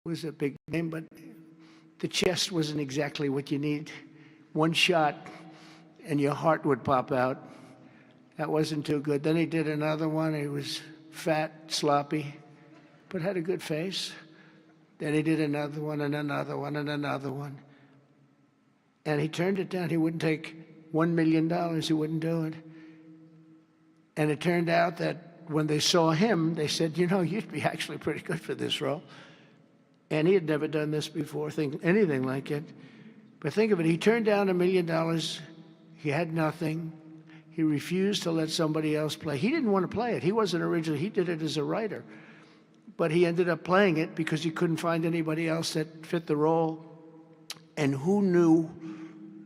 was a big name, but the chest wasn't exactly what you need. One shot and your heart would pop out. That wasn't too good. Then he did another one. He was fat, sloppy, but had a good face. Then he did another one and another one and another one. And he turned it down. He wouldn't take $1 million. He wouldn't do it. And it turned out that when they saw him, they said, you know, you'd be actually pretty good for this role. And he had never done this before, anything like it. But think of it, he turned down $1 million. He had nothing. He refused to let somebody else play. He didn't want to play it. He wasn't originally, he did it as a writer. But he ended up playing it because he couldn't find anybody else that fit the role. And who knew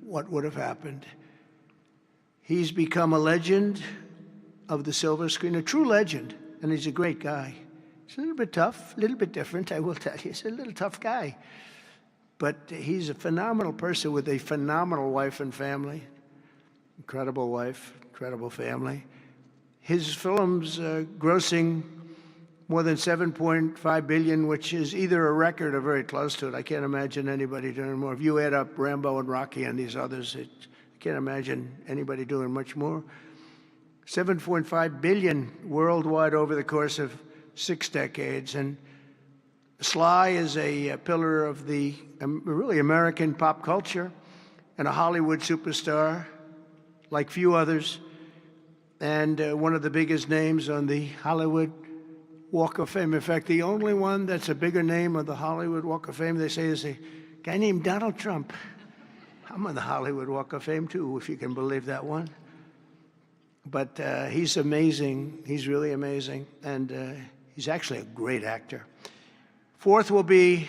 what would have happened? He's become a legend of the silver screen, a true legend, and he's a great guy. He's a little bit tough, a little bit different, I will tell you. He's a little tough guy. But he's a phenomenal person with a phenomenal wife and family. Incredible wife, incredible family. His films grossing more than $7.5 billion, which is either a record or very close to it. I can't imagine anybody doing more. If you add up Rambo and Rocky and these others, I can't imagine anybody doing much more. $7.5 billion worldwide over the course of 6 decades. And Sly is a pillar of the really American pop culture and a Hollywood superstar like few others, and one of the biggest names on the Hollywood Walk of Fame. In fact, the only one that's a bigger name on the Hollywood Walk of Fame, they say, is a guy named Donald Trump. I'm on the Hollywood Walk of Fame, too, if you can believe that one. But he's amazing. He's really amazing. And he's actually a great actor. Fourth will be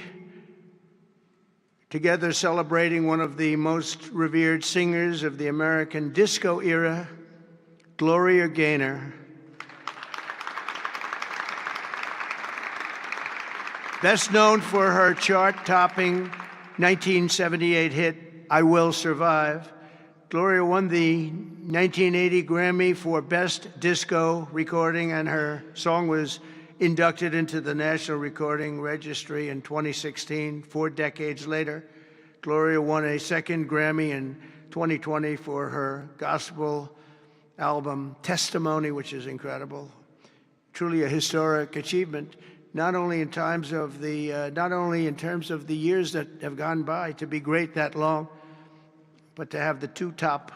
together celebrating one of the most revered singers of the American disco era, Gloria Gaynor. Best known for her chart-topping 1978 hit, I Will Survive. Gloria won the 1980 Grammy for Best Disco Recording, and her song was inducted into the National Recording Registry in 2016. 4 decades later, Gloria won a second Grammy in 2020 for her gospel album, Testimony, which is incredible. Truly a historic achievement, not only in terms of the years that have gone by to be great that long, but to have the two top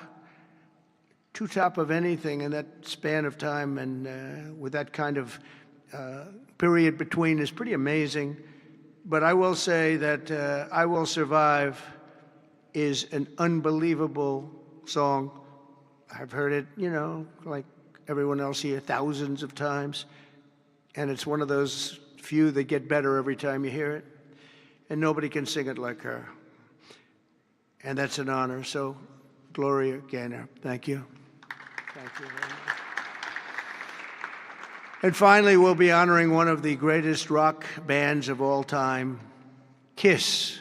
of anything in that span of time, and with that kind of period between is pretty amazing. But I will say that I Will Survive is an unbelievable song. I've heard it, you know, like everyone else here, thousands of times. And it's one of those few that get better every time you hear it. And nobody can sing it like her. And that's an honor. So, Gloria Gaynor, thank you. Thank you very much. And finally, we'll be honoring one of the greatest rock bands of all time, Kiss.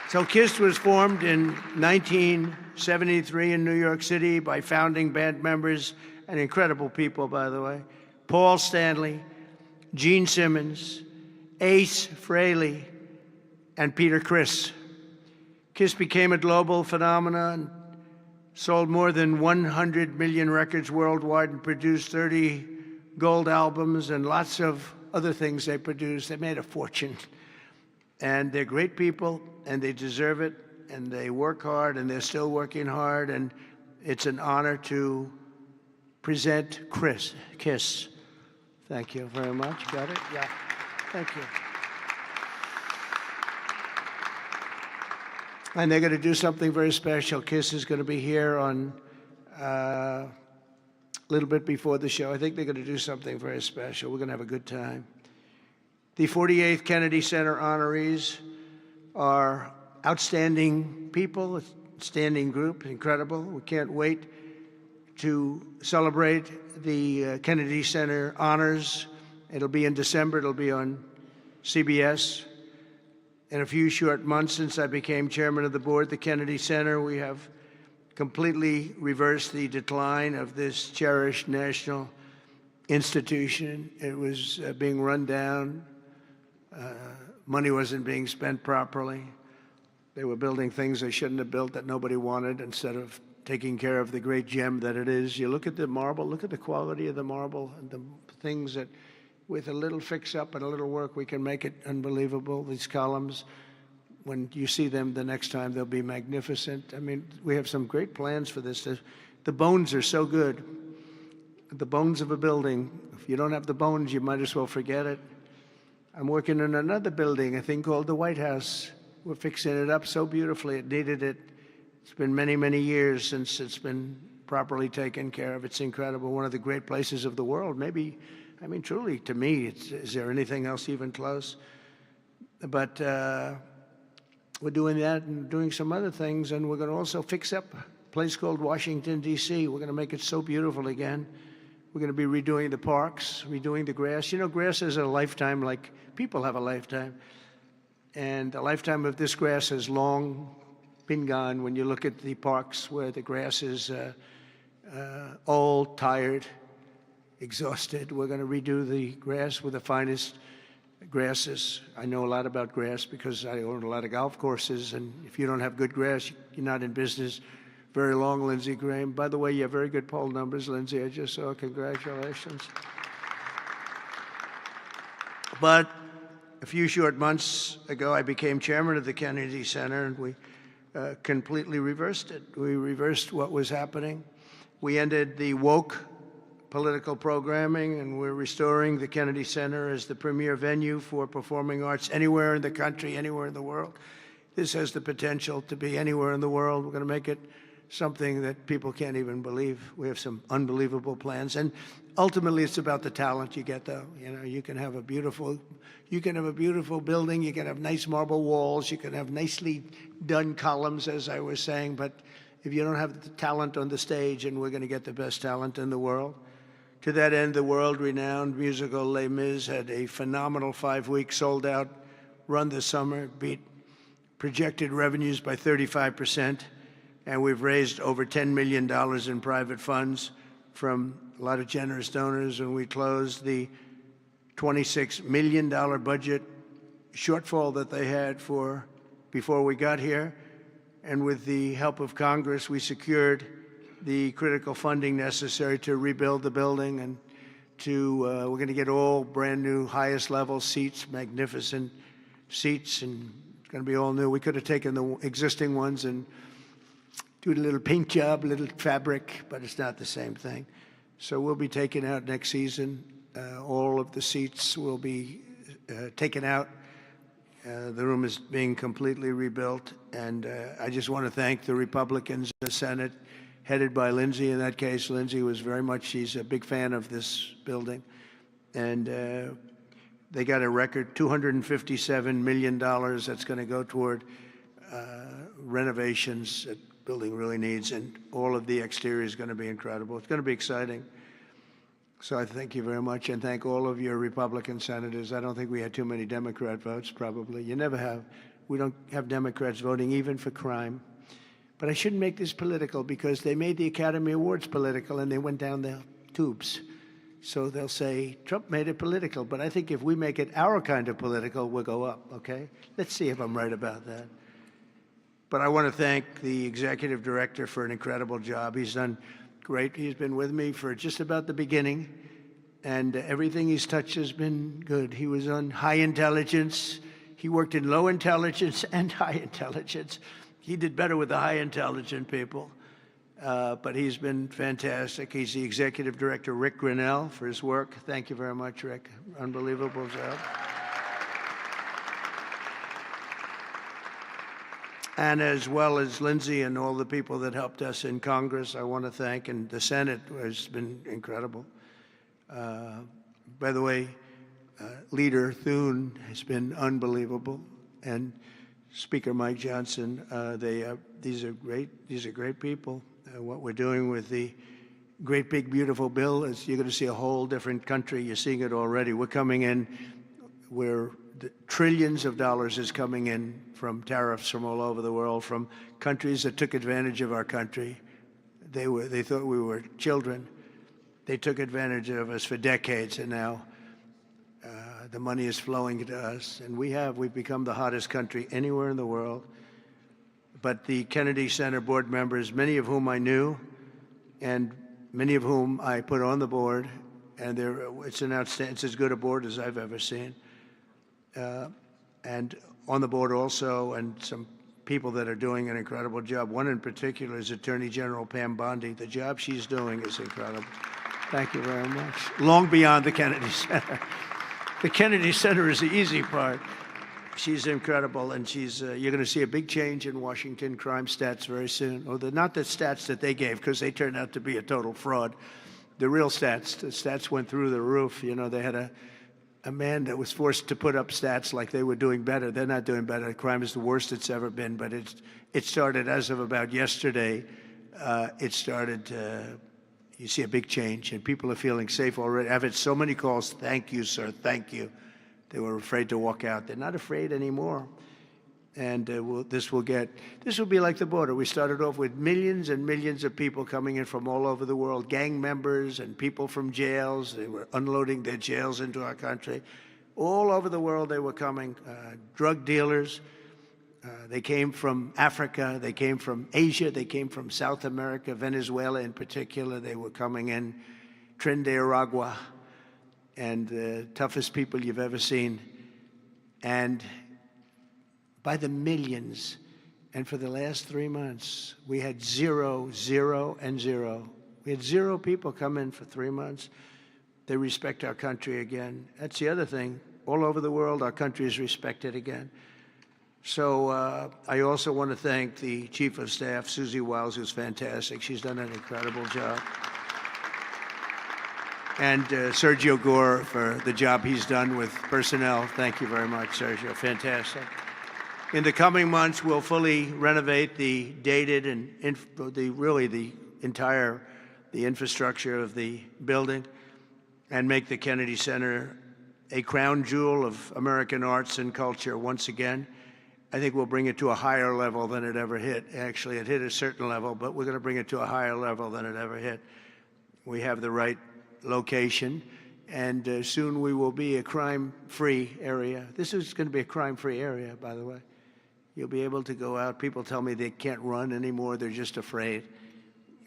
So Kiss was formed in 1973 in New York City by founding band members, and incredible people, by the way, Paul Stanley, Gene Simmons, Ace Frehley, and Peter Criss. Kiss became a global phenomenon, sold more than 100 million records worldwide, and produced 30 gold albums and lots of other things they produced. They made a fortune. And they're great people, and they deserve it, and they work hard, and they're still working hard, and it's an honor to present Kiss. Thank you very much. Got it? Yeah. Thank you. And they're going to do something very special. Kiss is going to be here on a little bit before the show. I think they're going to do something very special. We're going to have a good time. The 48th Kennedy Center honorees are outstanding people, outstanding group, incredible. We can't wait to celebrate the Kennedy Center honors. It'll be in December. It'll be on CBS. In a few short months since I became chairman of the board at the Kennedy Center, we have completely reversed the decline of this cherished national institution. It was being run down. Money wasn't being spent properly. They were building things they shouldn't have built that nobody wanted instead of taking care of the great gem that it is. You look at the marble, look at the quality of the marble and the things that with a little fix-up and a little work, we can make it unbelievable. These columns, when you see them the next time, they'll be magnificent. I mean, we have some great plans for this. The bones are so good. The bones of a building, if you don't have the bones, you might as well forget it. I'm working on another building, a thing called the White House. We're fixing it up so beautifully. It needed it. It's been many, many years since it's been properly taken care of. It's incredible. One of the great places of the world. Maybe, I mean, truly, to me, is there anything else even close? But we're doing that and doing some other things, and we're going to also fix up a place called Washington, D.C. We're going to make it so beautiful again. We're going to be redoing the parks, redoing the grass. You know, grass is a lifetime like people have a lifetime. And the lifetime of this grass has long been gone when you look at the parks where the grass is old, tired, exhausted. We're going to redo the grass with the finest grasses. I know a lot about grass because I own a lot of golf courses, and if you don't have good grass, you're not in business very long, Lindsey Graham. By the way, you have very good poll numbers, Lindsey. I just saw. Congratulations. But a few short months ago, I became chairman of the Kennedy Center, and we completely reversed it. We reversed what was happening. We ended the woke political programming, and we're restoring the Kennedy Center as the premier venue for performing arts anywhere in the country, anywhere in the world. This has the potential to be anywhere in the world. We're going to make it something that people can't even believe. We have some unbelievable plans, and ultimately it's about the talent you get, though. You know, you can have a beautiful building, you can have nice marble walls, you can have nicely done columns, as I was saying, but if you don't have the talent on the stage, and we're going to get the best talent in the world. To that end, the world-renowned musical Les Mis had a phenomenal 5-week sold-out run this summer, beat projected revenues by 35%. And we've raised over $10 million in private funds from a lot of generous donors, and we closed the $26 million budget shortfall that they had for before we got here. And with the help of Congress, we secured the critical funding necessary to rebuild the building, and we're going to get all brand new, highest level seats, magnificent seats, and it's going to be all new. We could have taken the existing ones and do a little paint job, a little fabric, but it's not the same thing. So we'll be taking out next season. All of the seats will be taken out. The room is being completely rebuilt. And I just want to thank the Republicans in the Senate, headed by Lindsey. In that case, Lindsey was she's a big fan of this building. And they got a record $257 million that's going to go toward renovations that building really needs, and all of the exterior is going to be incredible. It's going to be exciting. So I thank you very much, and thank all of your Republican senators. I don't think we had too many Democrat votes, probably. You never have. We don't have Democrats voting even for crime. But I shouldn't make this political, because they made the Academy Awards political and they went down the tubes. So they'll say, Trump made it political. But I think if we make it our kind of political, we'll go up, okay? Let's see if I'm right about that. But I want to thank the executive director for an incredible job. He's done great. He's been with me for just about the beginning, and everything he's touched has been good. He was on high intelligence. He worked in low intelligence and high intelligence. He did better with the high intelligent people, but he's been fantastic. He's the executive director, Rick Grinnell, for his work. Thank you very much, Rick. Unbelievable job. And as well as Lindsey and all the people that helped us in Congress, I want to thank, and the Senate has been incredible. By the way, Leader Thune has been unbelievable, and Speaker Mike Johnson. These are great people. What we're doing with the great big beautiful bill is you're going to see a whole different country. You're seeing it already. We're coming in where the trillions of dollars is coming in from tariffs from all over the world, from countries that took advantage of our country. They thought we were children. They took advantage of us for decades, and now the money is flowing to us. And we've become the hottest country anywhere in the world. But the Kennedy Center board members, many of whom I knew, and many of whom I put on the board, and it's as good a board as I've ever seen. And on the board also, and some people that are doing an incredible job. One in particular is Attorney General Pam Bondi. The job she's doing is incredible. Thank you very much. Long beyond the Kennedy Center. The Kennedy Center is the easy part. She's incredible, and you're going to see a big change in Washington crime stats very soon. Or not the stats that they gave, because they turned out to be a total fraud. The real stats, the stats went through the roof. You know, they had a man that was forced to put up stats like they were doing better. They're not doing better. Crime is the worst it's ever been, but it started as of about yesterday. You see a big change, and people are feeling safe already. I've had so many calls, thank you, sir, thank you. They were afraid to walk out. They're not afraid anymore. And this will be like the border. We started off with millions and millions of people coming in from all over the world, gang members and people from jails. They were unloading their jails into our country. All over the world they were coming, drug dealers. They came from Africa, they came from Asia, they came from South America, Venezuela in particular. They were coming in, Trinidad, and the toughest people you've ever seen. And by the millions. And for the last 3 months, we had 0, 0, and 0. We had 0 people come in for 3 months. They respect our country again. That's the other thing. All over the world, our country is respected again. So I also want to thank the Chief of Staff, Susie Wiles, who's fantastic. She's done an incredible job. And Sergio Gore for the job he's done with personnel. Thank you very much, Sergio. Fantastic. In the coming months, we'll fully renovate the dated and the infrastructure of the building and make the Kennedy Center a crown jewel of American arts and culture once again. I think we'll bring it to a higher level than it ever hit. Actually, it hit a certain level, but we're going to bring it to a higher level than it ever hit. We have the right location, and soon we will be a crime-free area. This is going to be a crime-free area, by the way. You'll be able to go out. People tell me they can't run anymore. They're just afraid.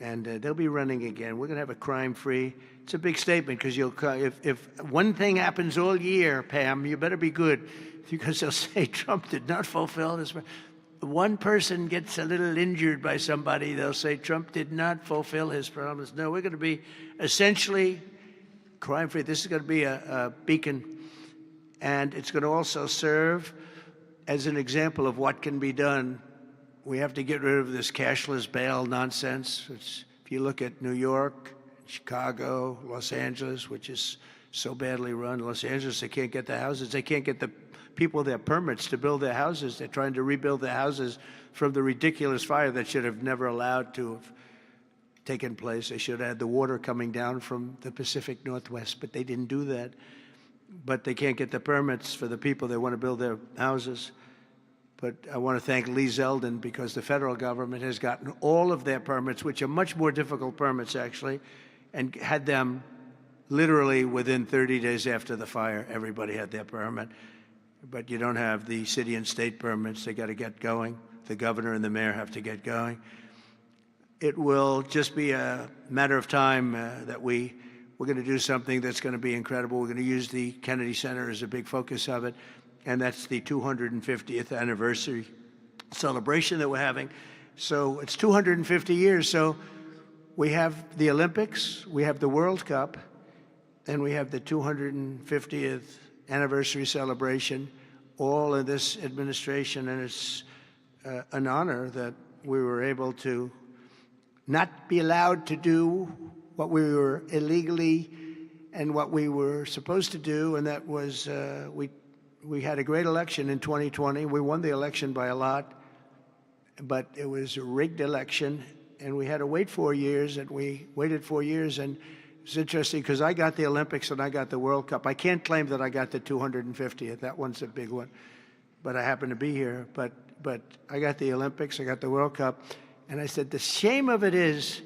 And they'll be running again. We're going to have a crime-free. It's a big statement, because if one thing happens all year, Pam, you better be good, because they'll say Trump did not fulfill his. One person gets a little injured by somebody, they'll say Trump did not fulfill his promise. No, we're going to be essentially crime-free. This is going to be a beacon, and it's going to also serve as an example of what can be done. We have to get rid of this cashless bail nonsense. If you look at New York, Chicago, Los Angeles, which is so badly run. Los Angeles, they can't get the houses. They can't get the people their permits to build their houses. They're trying to rebuild their houses from the ridiculous fire that should have never allowed to have taken place. They should have had the water coming down from the Pacific Northwest, but they didn't do that. But they can't get the permits for the people that want to build their houses. But I want to thank Lee Zeldin, because the federal government has gotten all of their permits, which are much more difficult permits, actually, and had them literally within 30 days after the fire. Everybody had their permit. But you don't have the city and state permits. They got to get going. The governor and the mayor have to get going. It will just be a matter of time that we're going to do something that's going to be incredible. We're going to use the Kennedy Center as a big focus of it, and that's the 250th anniversary celebration that we're having. So it's 250 years. So we have the Olympics, we have the World Cup, and we have the 250th anniversary celebration, all in this administration, and it's an honor that we were able to not be allowed to do what we were illegally and what we were supposed to do, and that was we had a great election in 2020. We won the election by a lot, but it was a rigged election, and we had to wait 4 years, and we waited 4 years, and it's interesting because I got the Olympics and I got the World Cup. I can't claim that I got the 250th. That one's a big one, but I happen to be here. But I got the Olympics, I got the World Cup, and I said the shame of it is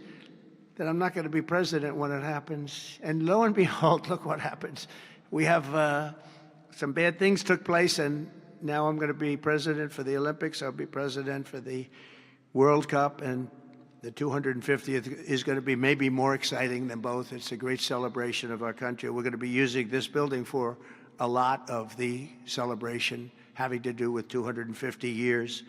that I'm not going to be president when it happens. And lo and behold, look what happens. We have some bad things took place, and now I'm going to be president for the Olympics. I'll be president for the World Cup, and the 250th is going to be maybe more exciting than both. It's a great celebration of our country. We're going to be using this building for a lot of the celebration having to do with 250 years.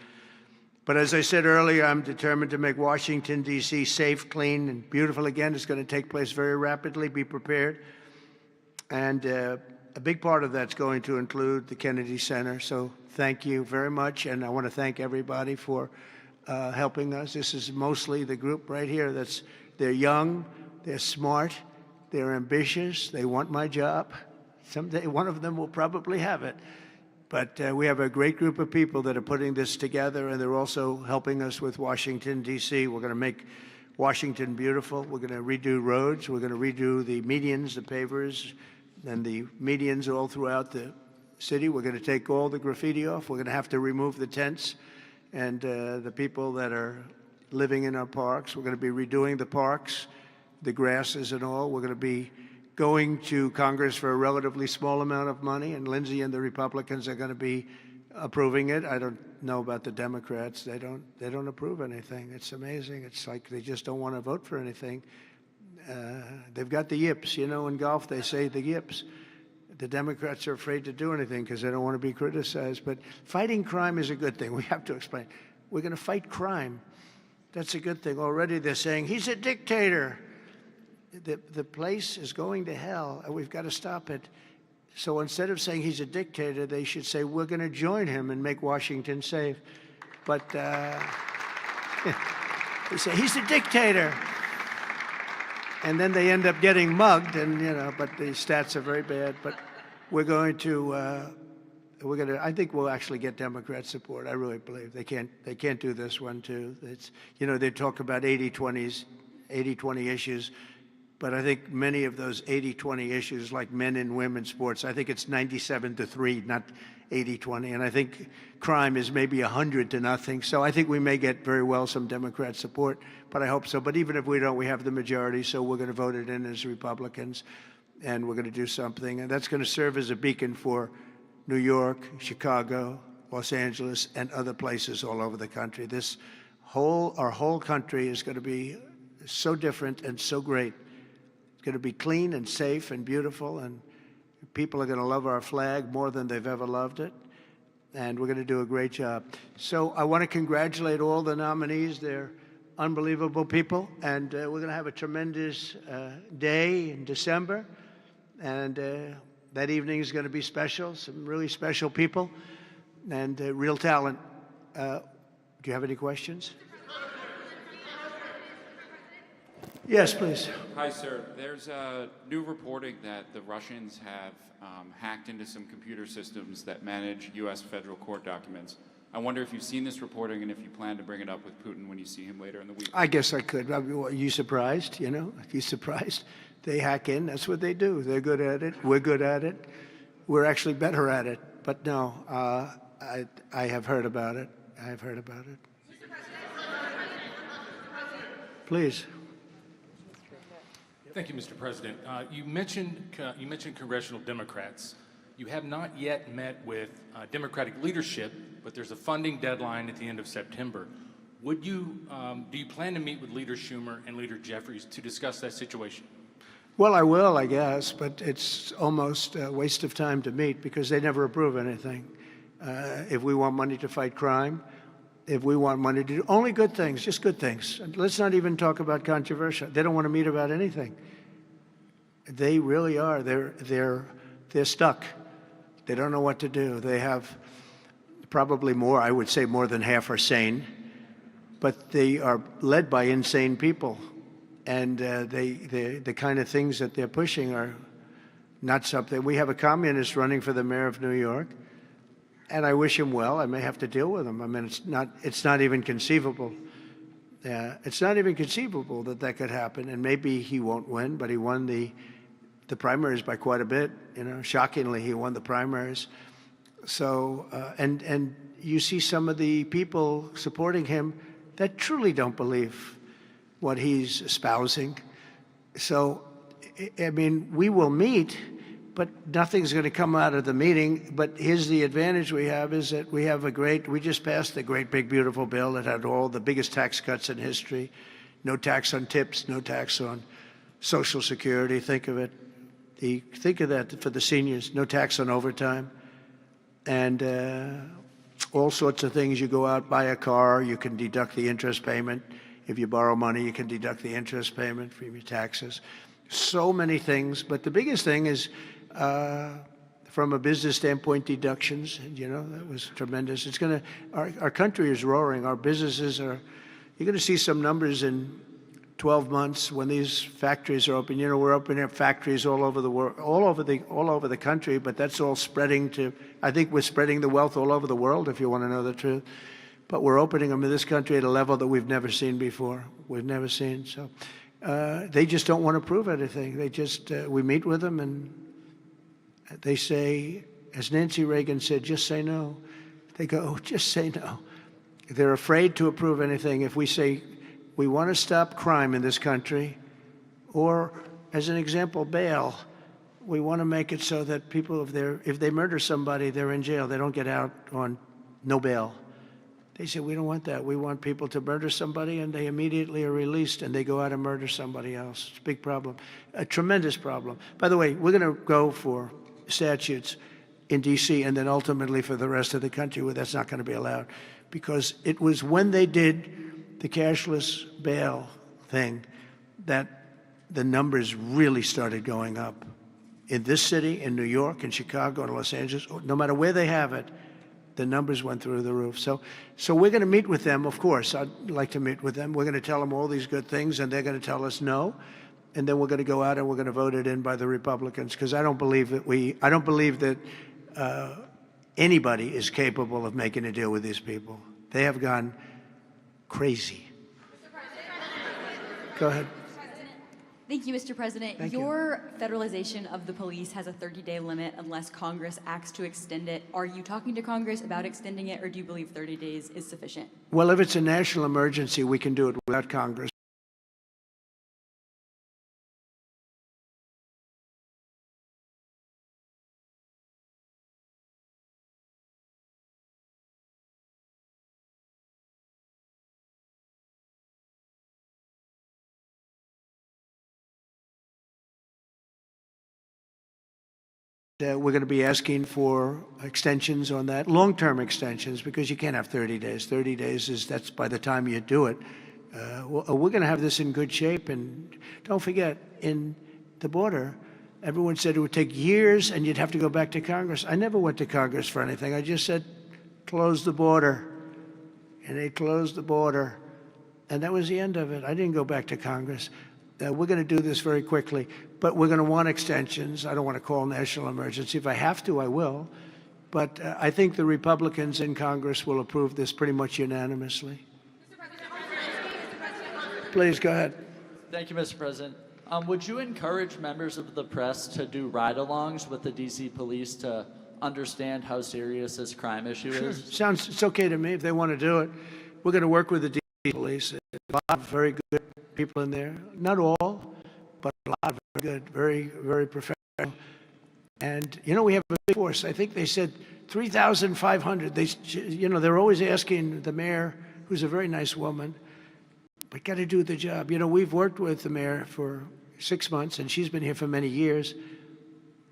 But as I said earlier, I'm determined to make Washington, D.C. safe, clean, and beautiful again. It's going to take place very rapidly. Be prepared. And a big part of that's going to include the Kennedy Center. So thank you very much. And I want to thank everybody for helping us. This is mostly the group right here. They're young, they're smart, they're ambitious, they want my job. Someday one of them will probably have it. But we have a great group of people that are putting this together, and they're also helping us with Washington, D.C. We're going to make Washington beautiful. We're going to redo roads. We're going to redo the medians, the pavers, and the medians all throughout the city. We're going to take all the graffiti off. We're going to have to remove the tents and the people that are living in our parks. We're going to be redoing the parks, the grasses and all. We're going to be going to Congress for a relatively small amount of money, and Lindsey and the Republicans are going to be approving it. I don't know about the Democrats. They don't approve anything. It's amazing. It's like they just don't want to vote for anything. They've got the yips. You know, in golf they say the yips. The Democrats are afraid to do anything because they don't want to be criticized. But fighting crime is a good thing. We have to explain. We're going to fight crime. That's a good thing. Already they're saying, he's a dictator. The place is going to hell, and we've got to stop it. So instead of saying he's a dictator, they should say, we're going to join him and make Washington safe. But they say, he's a dictator. And then they end up getting mugged, and but the stats are very bad. But we're going to, I think we'll actually get Democrat support. I really believe they can't do this one too. It's, they talk about 80-20 issues, but I think many of those 80-20 issues, like men and women's sports, I think it's 97-3, not 80-20. And I think crime is maybe 100-0. So I think we may get very well some Democrat support, but I hope so. But even if we don't, we have the majority, so we're going to vote it in as Republicans, and we're going to do something. And that's going to serve as a beacon for New York, Chicago, Los Angeles, and other places all over the country. Our whole country is going to be so different and so great. It's going to be clean and safe and beautiful, and people are going to love our flag more than they've ever loved it, and we're going to do a great job. So I want to congratulate all the nominees. They're unbelievable people, and we're going to have a tremendous day in December, and that evening is going to be special, some really special people and real talent. Do you have any questions? Yes, please. Hi, sir. There's new reporting that the Russians have hacked into some computer systems that manage U.S. federal court documents. I wonder if you've seen this reporting and if you plan to bring it up with Putin when you see him later in the week. I guess I could. Are you surprised? Are you surprised? They hack in. That's what they do. They're good at it. We're good at it. We're actually better at it. But no, I have heard about it. I have heard about it. Please. Thank you, Mr. President. You mentioned congressional Democrats. You have not yet met with Democratic leadership, but there's a funding deadline at the end of September. Do you plan to meet with Leader Schumer and Leader Jeffries to discuss that situation? Well, I will, I guess, but it's almost a waste of time to meet because they never approve anything. If we want money to fight crime, if we want money to do only good things, just good things. Let's not even talk about controversial. They don't want to meet about anything. They really are. They're stuck. They don't know what to do. They have probably more, I would say more than half are sane, but they are led by insane people. And the kind of things that they're pushing are not something. We have a communist running for the mayor of New York, and I wish him well. I may have to deal with him. I mean, it's not even conceivable. It's not even conceivable that could happen. And maybe he won't win, but he won the primaries by quite a bit. Shockingly, he won the primaries. So, and you see some of the people supporting him that truly don't believe what he's espousing. So, I mean, we will meet, but nothing's going to come out of the meeting. But here's the advantage we have is that we just passed a great, big, beautiful bill that had all the biggest tax cuts in history. No tax on tips, no tax on Social Security. Think of it. Think of that for the seniors. No tax on overtime. And all sorts of things. You go out, buy a car, you can deduct the interest payment. If you borrow money, you can deduct the interest payment from your taxes. So many things. But the biggest thing is, from a business standpoint, deductions. You know, that was tremendous. It's going to, our country is roaring. Our businesses are, you're going to see some numbers in 12 months when these factories are open. You know, we're opening up factories all over the world, all over the country, but that's all spreading to, I think we're spreading the wealth all over the world, if you want to know the truth. But we're opening them in this country at a level that we've never seen before. We've never seen. So they just don't want to prove anything. They just, we meet with them and they say, as Nancy Reagan said, just say no. They go, oh, just say no. They're afraid to approve anything. If we say, we want to stop crime in this country, or as an example, bail, we want to make it so that people, if they murder somebody, they're in jail. They don't get out on no bail. They say, we don't want that. We want people to murder somebody and they immediately are released and they go out and murder somebody else. It's a big problem, a tremendous problem. By the way, we're going to go for statutes in D.C. and then ultimately for the rest of the country where that's not going to be allowed. Because it was when they did the cashless bail thing that the numbers really started going up. In this city, in New York, in Chicago, in Los Angeles, no matter where they have it, the numbers went through the roof. So we're going to meet with them, of course. I'd like to meet with them. We're going to tell them all these good things, and they're going to tell us no. And then we're going to go out and we're going to vote it in by the Republicans, because I don't believe that anybody is capable of making a deal with these people. They have gone crazy. Go ahead. Thank you, Mr. President. Thank Your federalization of the police has a 30-day limit unless Congress acts to extend it. Are you talking to Congress about extending it, or do you believe 30 days is sufficient? Well, if it's a national emergency, we can do it without Congress. We're going to be asking for extensions on that, long-term extensions, because you can't have 30 days. 30 days that's by the time you do it. We're going to have this in good shape. And don't forget, in the border, everyone said it would take years and you'd have to go back to Congress. I never went to Congress for anything. I just said, close the border. And they closed the border. And that was the end of it. I didn't go back to Congress. We're going to do this very quickly, but we're going to want extensions. I don't want to call national emergency. If I have to, I will. But I think the Republicans in Congress will approve this pretty much unanimously. Please, go ahead. Thank you, Mr. President. Would you encourage members of the press to do ride-alongs with the D.C. police to understand how serious this crime issue is? It's okay to me if they want to do it. We're going to work with the D.C. police. A lot of very good people in there. Not all, but a lot of very good, very, very professional. And, you know, we have a big force. I think they said 3,500. They're always asking the mayor, who's a very nice woman, but got to do the job. You know, we've worked with the mayor for 6 months, and she's been here for many years.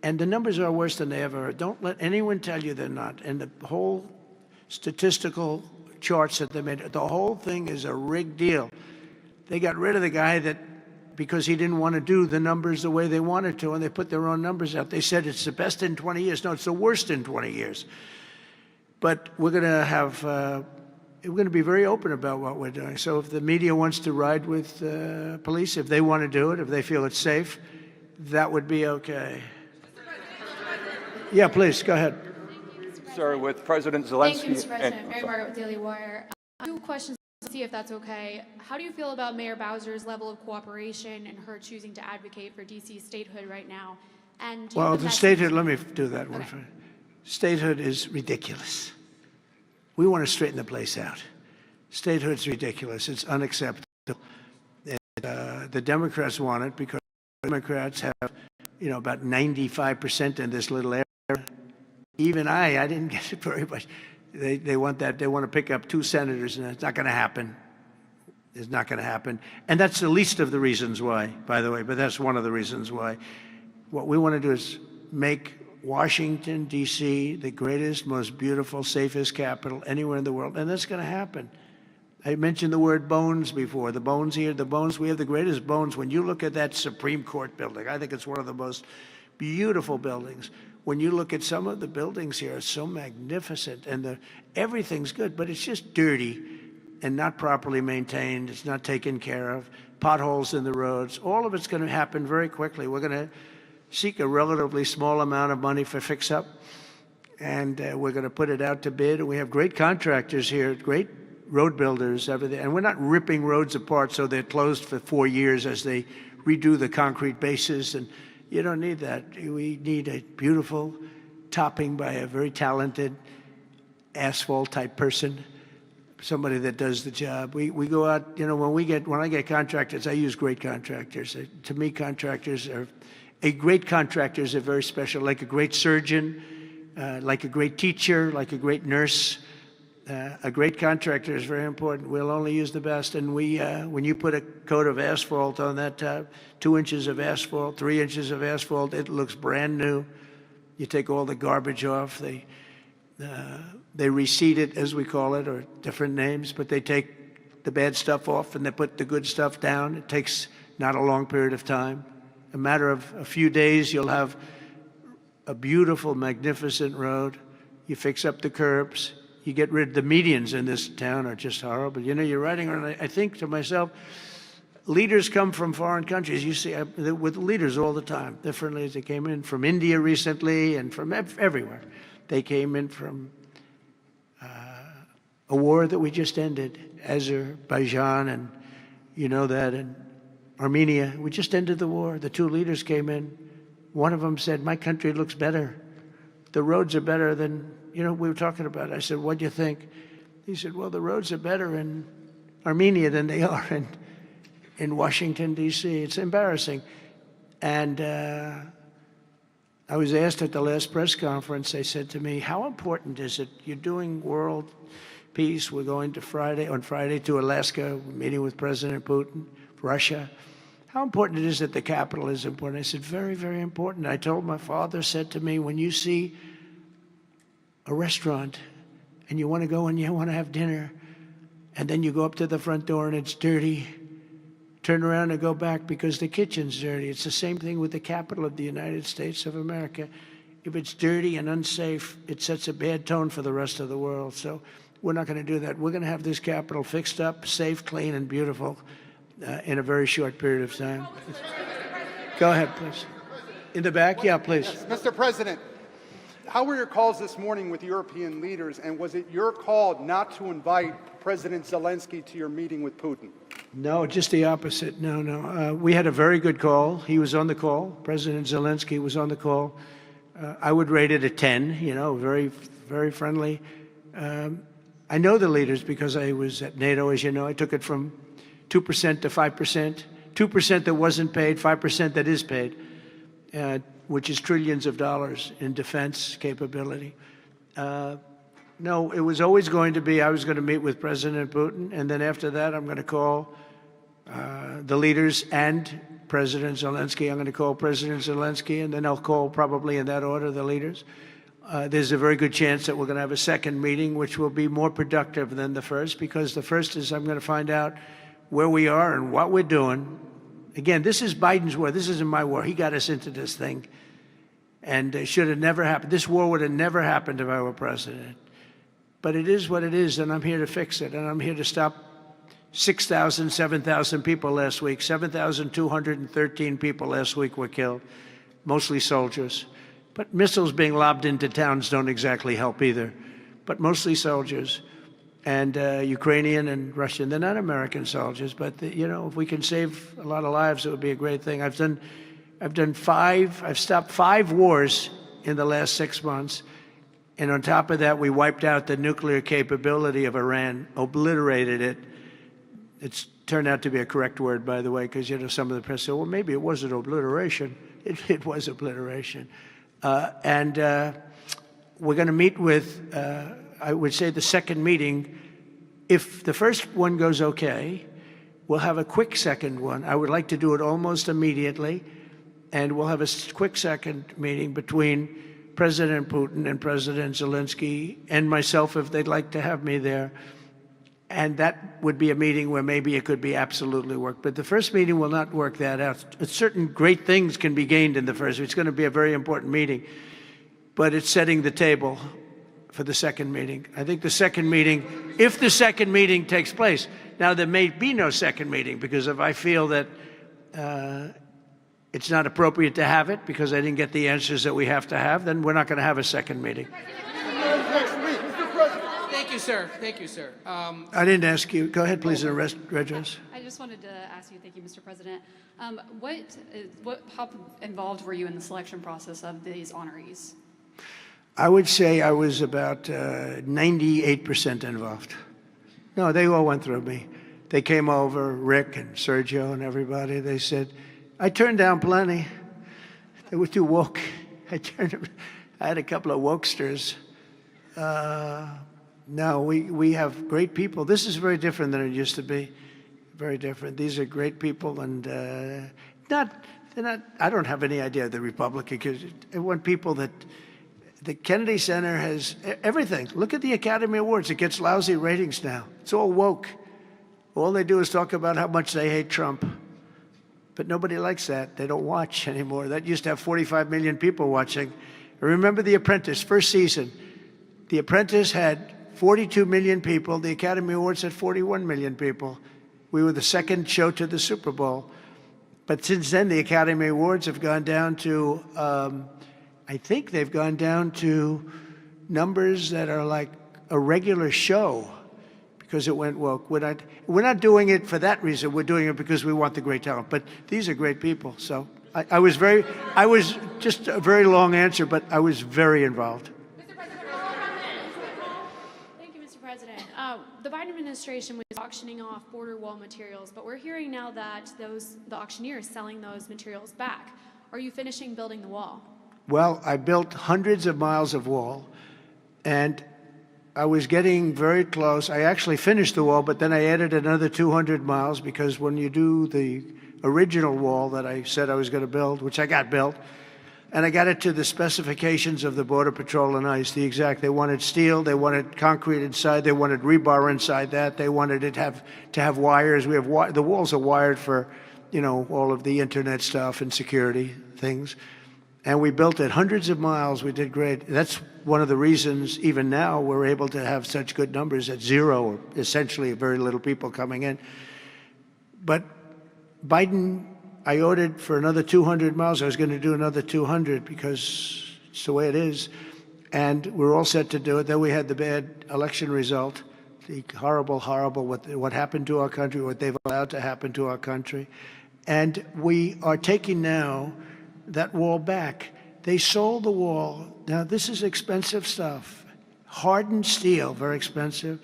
And the numbers are worse than they ever are. Don't let anyone tell you they're not. And the whole statistical charts that they made, the whole thing is a rigged deal. They got rid of the guy because he didn't want to do the numbers the way they wanted to, and they put their own numbers out. They said it's the best in 20 years. No, it's the worst in 20 years. But we're going to be very open about what we're doing. So if the media wants to ride with police, if they want to do it, if they feel it's safe, that would be okay. Yeah, please, go ahead. Sir, with President Zelensky. Thank you, Mr. President. Mary Margaret with Daily Wire. 2 questions to see if that's okay. How do you feel about Mayor Bowser's level of cooperation and her choosing to advocate for D.C. statehood right now? And Well, the statehood, let me do that one. Okay. Statehood is ridiculous. We want to straighten the place out. Statehood's ridiculous. It's unacceptable. The Democrats want it because Democrats have, about 95% in this little area. Even I didn't get it very much. They want that. They want to pick up 2 senators, and it's not going to happen. It's not going to happen. And that's the least of the reasons why, by the way, but that's one of the reasons why. What we want to do is make Washington, D.C. the greatest, most beautiful, safest capital anywhere in the world, and that's going to happen. I mentioned the word bones before. The bones here, the bones, we have the greatest bones. When you look at that Supreme Court building, I think it's one of the most beautiful buildings. When you look at some of the buildings here, it's so magnificent, and everything's good, but it's just dirty and not properly maintained. It's not taken care of. Potholes in the roads. All of it's going to happen very quickly. We're going to seek a relatively small amount of money for fix-up, and we're going to put it out to bid. And we have great contractors here, great road builders, everything. And we're not ripping roads apart so they're closed for 4 years as they redo the concrete bases. And you don't need that. We need a beautiful topping by a very talented asphalt-type person, somebody that does the job. We go out, when I get contractors, I use great contractors. To me, a great contractor is a very special, like a great surgeon, like a great teacher, like a great nurse. A great contractor is very important. We'll only use the best. And when you put a coat of asphalt on that top, 2 inches of asphalt, 3 inches of asphalt, it looks brand new. You take all the garbage off. They reseed it, as we call it, or different names, but they take the bad stuff off and they put the good stuff down. It takes not a long period of time. A matter of a few days, you'll have a beautiful, magnificent road. You fix up the curbs. You get rid of the medians in this town are just horrible. You're riding around, I think to myself, leaders come from foreign countries. You see, with leaders all the time, differently. They came in from India recently and from everywhere. They came in from a war that we just ended, Azerbaijan, and and Armenia. We just ended the war. The 2 leaders came in. One of them said, "My country looks better. The roads are better than, we were talking about." I said, "What do you think?" He said, "Well, the roads are better in Armenia than they are in Washington, D.C. It's embarrassing." And I was asked at the last press conference, they said to me, "How important is it? You're doing world peace. We're going on Friday to Alaska, meeting with President Putin, Russia. How important it is that the capital is important?" I said, "Very, very important." I told my father, said to me, "When you see a restaurant and you want to go and you want to have dinner, and then you go up to the front door and it's dirty, turn around and go back because the kitchen's dirty." It's the same thing with the capital of the United States of America. If it's dirty and unsafe, it sets a bad tone for the rest of the world. So we're not going to do that. We're going to have this capital fixed up, safe, clean, and beautiful in a very short period of time. Go ahead, please. In the back? Yeah, please. Yes, Mr. President, how were your calls this morning with European leaders, and was it your call not to invite President Zelensky to your meeting with Putin? No, just the opposite. No. We had a very good call. He was on the call. President Zelensky was on the call. I would rate it a 10, very, very friendly. I know the leaders because I was at NATO, as you know. I took it from 2% to 5%, 2% that wasn't paid, 5% that is paid, which is trillions of dollars in defense capability. No, it was always going to be, I was going to meet with President Putin, and then after that, I'm going to call the leaders and President Zelensky. I'm going to call President Zelensky, and then I'll call, probably in that order, the leaders. There's a very good chance that we're going to have a second meeting, which will be more productive than the first, because the first is I'm going to find out where we are and what we're doing. Again, this is Biden's war. This isn't my war. He got us into this thing, and it should have never happened. This war would have never happened if I were president. But it is what it is, and I'm here to fix it, and I'm here to stop 6,000, 7,000 people last week. 7,213 people last week were killed, mostly soldiers. But missiles being lobbed into towns don't exactly help either, but mostly soldiers. And Ukrainian and Russian. They're not American soldiers, but if we can save a lot of lives, it would be a great thing. I've stopped 5 wars in the last 6 months, and on top of that, we wiped out the nuclear capability of Iran, obliterated it. It's turned out to be a correct word, by the way, because, some of the press said, well, maybe it wasn't obliteration. It was obliteration. And we're going to meet with, I would say, the second meeting. If the first one goes okay, we'll have a quick second one. I would like to do it almost immediately, and we'll have a quick second meeting between President Putin and President Zelensky and myself, if they'd like to have me there. And that would be a meeting where maybe it could be absolutely work. But the first meeting will not work that out. Certain great things can be gained in the first. It's going to be a very important meeting. But it's setting the table for the second meeting. I think the second meeting, if the second meeting takes place, now there may be no second meeting, because if I feel that it's not appropriate to have it because I didn't get the answers that we have to have, then we're not going to have a second meeting. Thank you, sir. Thank you, sir. I didn't ask you. Go ahead, please, Redress. I just wanted to ask you, thank you, Mr. President. How involved were you in the selection process of these honorees? I would say I was about 98% involved. No, they all went through me. They came over, Rick and Sergio and everybody. They said, I turned down plenty. They were too woke. I had a couple of wokesters. No, we have great people. This is very different than it used to be. Very different. These are great people, and they're not. I don't have any idea of the Republican, because I want people that. The Kennedy Center has everything. Look at the Academy Awards. It gets lousy ratings now. It's all woke. All they do is talk about how much they hate Trump. But nobody likes that. They don't watch anymore. That used to have 45 million people watching. Remember The Apprentice, first season. The Apprentice had 42 million people. The Academy Awards had 41 million people. We were the second show to the Super Bowl. But since then, the Academy Awards have gone down to, I think they've gone down to numbers that are like a regular show, because it went woke. We're not doing it for that reason. We're doing it because we want the great talent. But these are great people. So I was just a very long answer, but I was very involved. Thank you, Mr. President. The Biden administration was auctioning off border wall materials, but we're hearing now that the auctioneer is selling those materials back. Are you finishing building the wall? Well, I built hundreds of miles of wall, and I was getting very close. I actually finished the wall, but then I added another 200 miles, because when you do the original wall that I said I was going to build, which I got built, and I got it to the specifications of the Border Patrol and ICE, the exact. They wanted steel, they wanted concrete inside, they wanted rebar inside that, they wanted it to have wires. We have the walls are wired for, all of the internet stuff and security things. And we built it hundreds of miles. We did great. That's one of the reasons, even now, we're able to have such good numbers at zero, or essentially very little people coming in. But Biden, I ordered for another 200 miles. I was going to do another 200 because it's the way it is. And we're all set to do it. Then we had the bad election result, the horrible, what happened to our country, what they've allowed to happen to our country. And we are taking now that wall back. They sold the wall. Now, this is expensive stuff. Hardened steel, very expensive.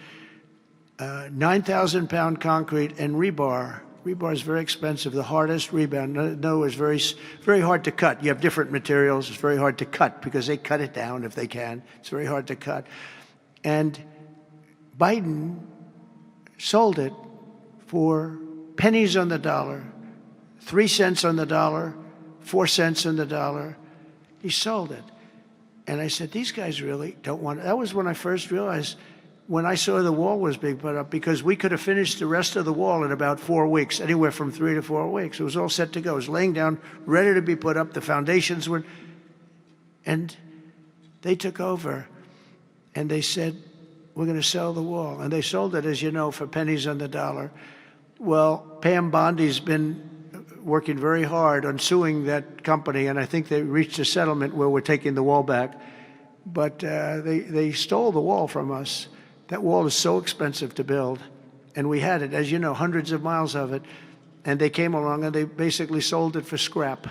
9,000-pound concrete and rebar. Rebar is very expensive, the hardest rebound. No, it's very, very hard to cut. You have different materials. It's very hard to cut because they cut it down if they can. It's very hard to cut. And Biden sold it for pennies on the dollar, 3 cents on the dollar, 4 cents on the dollar. He sold it. And I said, these guys really don't want it. That was when I first realized, when I saw the wall was being put up, because we could have finished the rest of the wall in about 4 weeks, anywhere from 3 to 4 weeks. It was all set to go. It was laying down, ready to be put up. The foundations were, and they took over, and they said, we're going to sell the wall. And they sold it, as you know, for pennies on the dollar. Well, Pam Bondi's been working very hard on suing that company, and I think they reached a settlement where we're taking the wall back. But they stole the wall from us. That wall is so expensive to build, and we had it, as you know, hundreds of miles of it, and they came along and they basically sold it for scrap.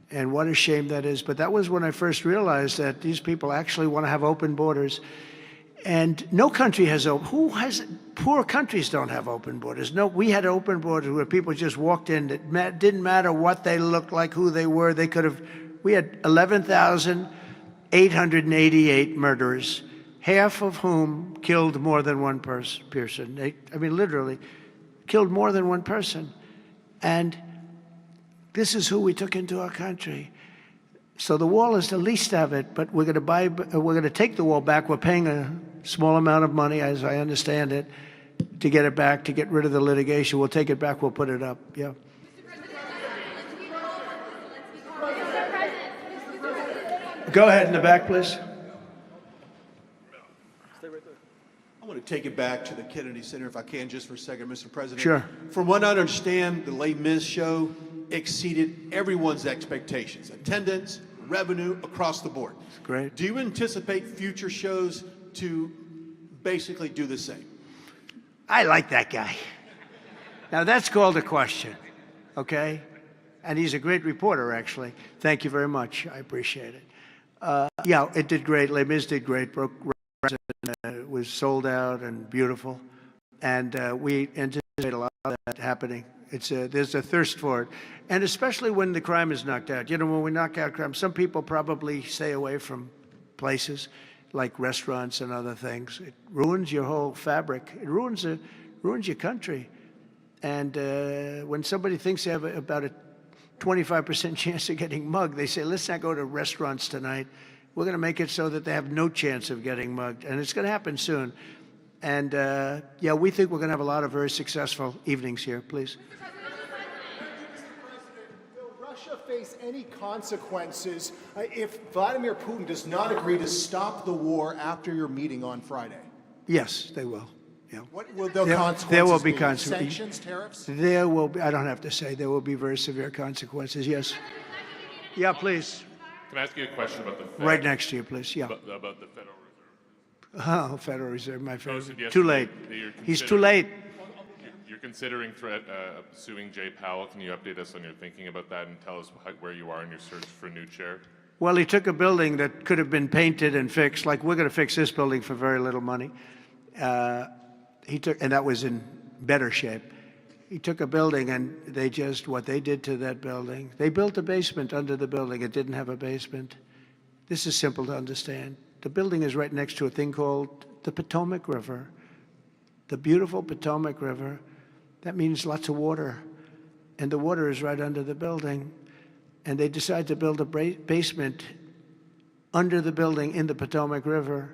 And what a shame that is. But that was when I first realized that these people actually want to have open borders. And no country has poor countries don't have open borders. No, we had open borders where people just walked in. It didn't matter what they looked like, who they were. We had 11,888 murderers, half of whom killed more than one person. Literally killed more than one person. And this is who we took into our country. So the wall is the least of it, but we're going to take the wall back. We're paying a small amount of money, as I understand it, to get it back, to get rid of the litigation. We'll take it back. We'll put it up. Yeah. Go ahead in the back, please. I want to take it back to the Kennedy Center, if I can, just for a second, Mr. President. Sure. From what I understand, the Les Mis show exceeded everyone's expectations. Attendance, revenue, across the board. Great. Do you anticipate future shows to basically do the same? I like that guy. Now, that's called a question, okay? And he's a great reporter, actually. Thank you very much. I appreciate it. Yeah, it did great. Les Mis did great. Broke records, it was sold out and beautiful. And we anticipate a lot of that happening. There's a thirst for it. And especially when the crime is knocked out. You know, when we knock out crime, some people probably stay away from places like restaurants and other things. It ruins your whole fabric. It ruins your country. And when somebody thinks they have about a 25% chance of getting mugged, they say, let's not go to restaurants tonight. We're going to make it so that they have no chance of getting mugged. And it's going to happen soon. And yeah, we think we're going to have a lot of very successful evenings here. Please. Will Russia face any consequences if Vladimir Putin does not agree to stop the war after your meeting on Friday? Yes, they will. Yeah. What will the consequences there will be be? consequences. Sanctions, tariffs? There will be, I don't have to say, there will be very severe consequences, yes. Yeah, please. Can I ask you a question about the Fed? Right next to you, please, yeah. About the Federal Reserve. Oh, Federal Reserve, my favorite. Yes, Too late. He's too late. You're considering suing Jay Powell. Can you update us on your thinking about that and tell us where you are in your search for a new chair? Well, he took a building that could have been painted and fixed, like we're going to fix this building for very little money. And that was in better shape. He took a building and what they did to that building, they built a basement under the building. It didn't have a basement. This is simple to understand. The building is right next to a thing called the Potomac River, the beautiful Potomac River. That means lots of water. And the water is right under the building. And they decided to build a basement under the building in the Potomac River.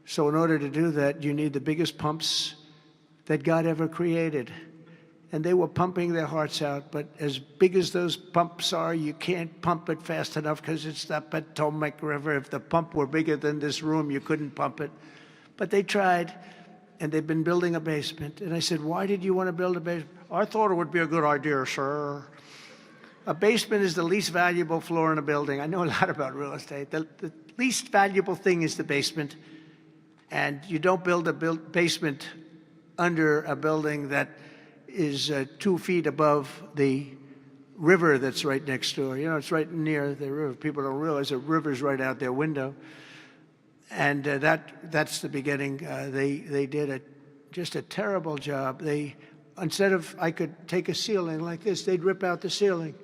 So in order to do that, you need the biggest pumps that God ever created. And they were pumping their hearts out, but as big as those pumps are, you can't pump it fast enough because it's the Potomac River. If the pump were bigger than this room, you couldn't pump it. But they tried, and they've been building a basement. And I said, why did you want to build a basement? I thought it would be a good idea, sir. A basement is the least valuable floor in a building. I know a lot about real estate. The least valuable thing is the basement. And you don't build a basement under a building that is 2 feet above the river that's right next door. You know, it's right near the river. People don't realize the river's right out their window. And that's the beginning. They did just a terrible job. Instead of, I could take a ceiling like this, they'd rip out the ceiling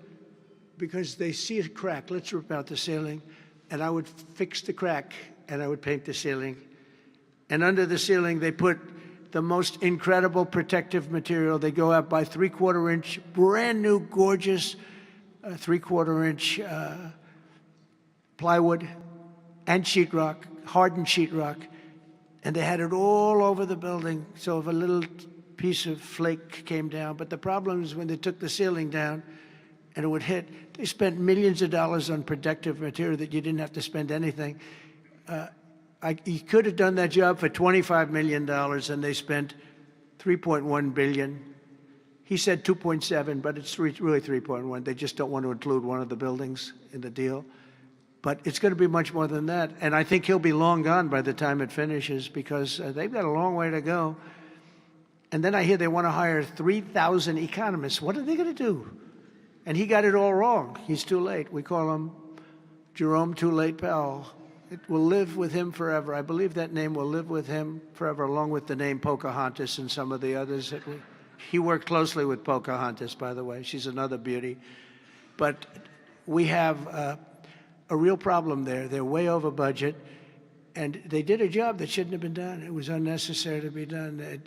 because they see a crack. Let's rip out the ceiling. And I would fix the crack and I would paint the ceiling. And under the ceiling, they put the most incredible protective material. They go out by 3/4 inch, brand new, gorgeous 3/4 inch plywood and sheetrock, hardened sheetrock. And they had it all over the building. So if a little piece of flake came down, but the problem is when they took the ceiling down and it would hit, they spent millions of dollars on protective material that you didn't have to spend anything. He could have done that job for $25 million, and they spent $3.1 billion. He said 2.7, but it's really 3.1. They just don't want to include one of the buildings in the deal. But it's going to be much more than that. And I think he'll be long gone by the time it finishes because they've got a long way to go. And then I hear they want to hire 3,000 economists. What are they going to do? And he got it all wrong. He's too late. We call him Jerome Too Late Powell. It will live with him forever. I believe that name will live with him forever, along with the name Pocahontas and some of the others. He worked closely with Pocahontas, by the way. She's another beauty. But we have a real problem there. They're way over budget, and they did a job that shouldn't have been done. It was unnecessary to be done.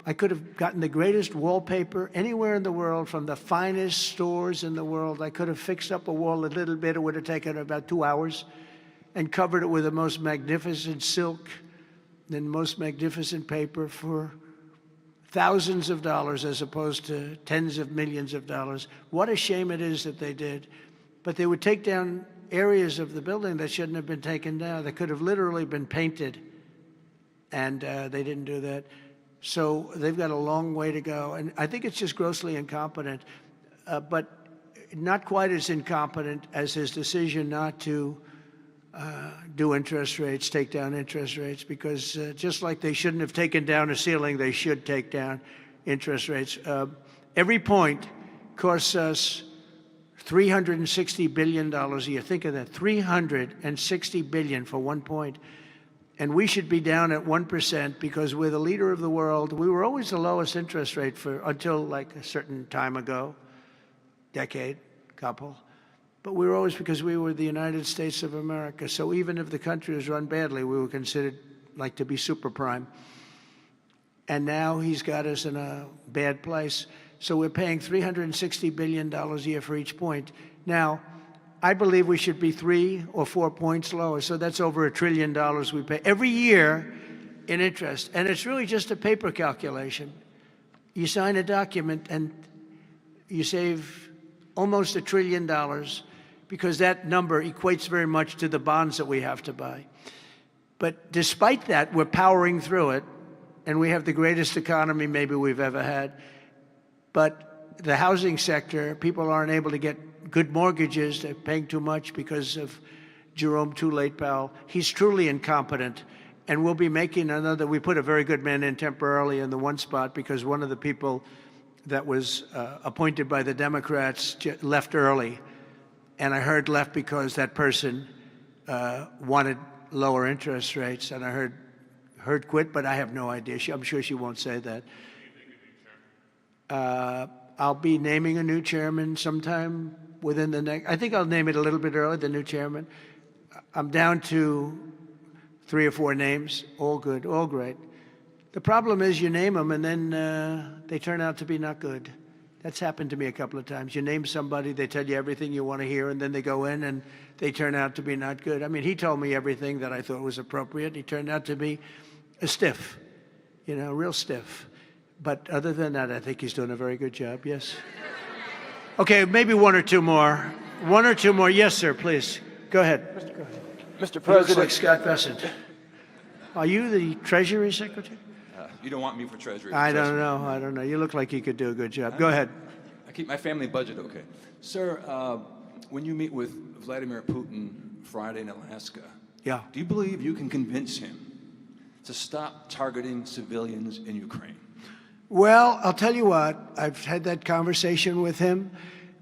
I could have gotten the greatest wallpaper anywhere in the world from the finest stores in the world. I could have fixed up a wall a little bit. It would have taken about 2 hours, and covered it with the most magnificent silk and most magnificent paper for thousands of dollars as opposed to tens of millions of dollars. What a shame it is that they did. But they would take down areas of the building that shouldn't have been taken down. They could have literally been painted, and they didn't do that. So they've got a long way to go. And I think it's just grossly incompetent, but not quite as incompetent as his decision not to do interest rates, take down interest rates, because just like they shouldn't have taken down a ceiling, they should take down interest rates. Every point costs us $360 billion a year. Think of that, $360 billion for 1 point. And we should be down at 1% because we're the leader of the world. We were always the lowest interest rate until like a certain time ago, decade, couple. But we were always, because we were the United States of America. So even if the country was run badly, we were considered like to be super prime. And now he's got us in a bad place. So we're paying $360 billion a year for each point. Now, I believe we should be 3 or 4 points lower. So that's over $1 trillion we pay every year in interest. And it's really just a paper calculation. You sign a document and you save almost $1 trillion because that number equates very much to the bonds that we have to buy. But despite that, we're powering through it, and we have the greatest economy maybe we've ever had. But the housing sector, people aren't able to get good mortgages. They're paying too much because of Jerome Too Late Powell. He's truly incompetent, and we'll be making another. We put a very good man in temporarily in the one spot because one of the people that was appointed by the Democrats left early. And I heard left because that person wanted lower interest rates, and I heard quit, but I have no idea. I'm sure she won't say that. I'll be naming a new chairman sometime within the next. I think I'll name it a little bit early, the new chairman. I'm down to 3 or 4 names, all good, all great. The problem is you name them and then they turn out to be not good. That's happened to me a couple of times. You name somebody, they tell you everything you want to hear, and then they go in and they turn out to be not good. I mean, he told me everything that I thought was appropriate. He turned out to be a stiff, real stiff. But other than that, I think he's doing a very good job, yes. Okay, maybe 1 or 2 more. 1 or 2 more. Yes, sir, please. Go ahead. Mr. President. Looks like Scott Bessent. Are you the Treasury Secretary? You don't want me for Treasury. I don't know. You look like you could do a good job. Go ahead. I keep my family budget okay. Sir, when you meet with Vladimir Putin Friday in Alaska, yeah, do you believe you can convince him to stop targeting civilians in Ukraine? Well, I'll tell you what. I've had that conversation with him.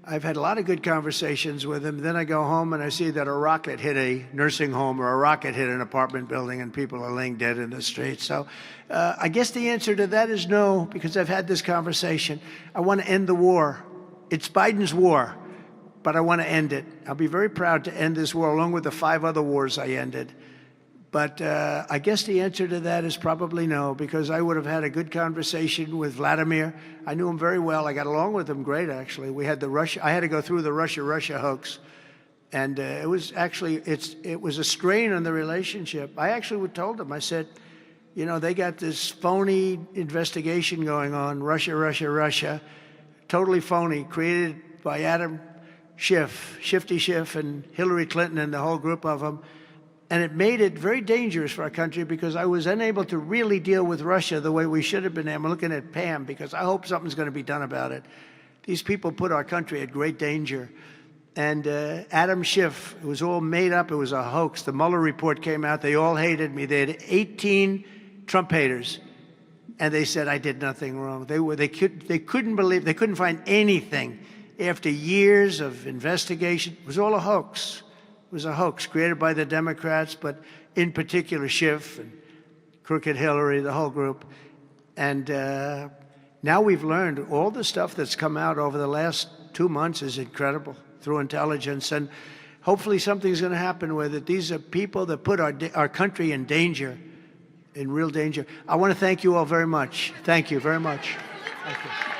I've had a lot of good conversations with him. Then I go home and I see that a rocket hit a nursing home or a rocket hit an apartment building and people are laying dead in the streets. So I guess the answer to that is no, because I've had this conversation. I want to end the war. It's Biden's war, but I want to end it. I'll be very proud to end this war along with the 5 other wars I ended. But I guess the answer to that is probably no, because I would have had a good conversation with Vladimir. I knew him very well. I got along with him great, actually. We had I had to go through the Russia hoax, and it was actually it was a strain on the relationship. I actually told him, I said, they got this phony investigation going on, Russia, totally phony, created by Adam Schiff, Shifty Schiff, and Hillary Clinton and the whole group of them. And it made it very dangerous for our country because I was unable to really deal with Russia the way we should have been. I'm looking at Pam because I hope something's going to be done about it. These people put our country at great danger. And Adam Schiff, it was all made up. It was a hoax. The Mueller report came out. They all hated me. They had 18 Trump haters. And they said I did nothing wrong. They couldn't believe, they couldn't find anything after years of investigation. It was all a hoax. It was a hoax created by the Democrats, but in particular Schiff and Crooked Hillary, the whole group. And now we've learned all the stuff that's come out over the last 2 months is incredible through intelligence. And hopefully something's going to happen with it. These are people that put our country in danger, in real danger. I want to thank you all very much. Thank you very much. Thank you.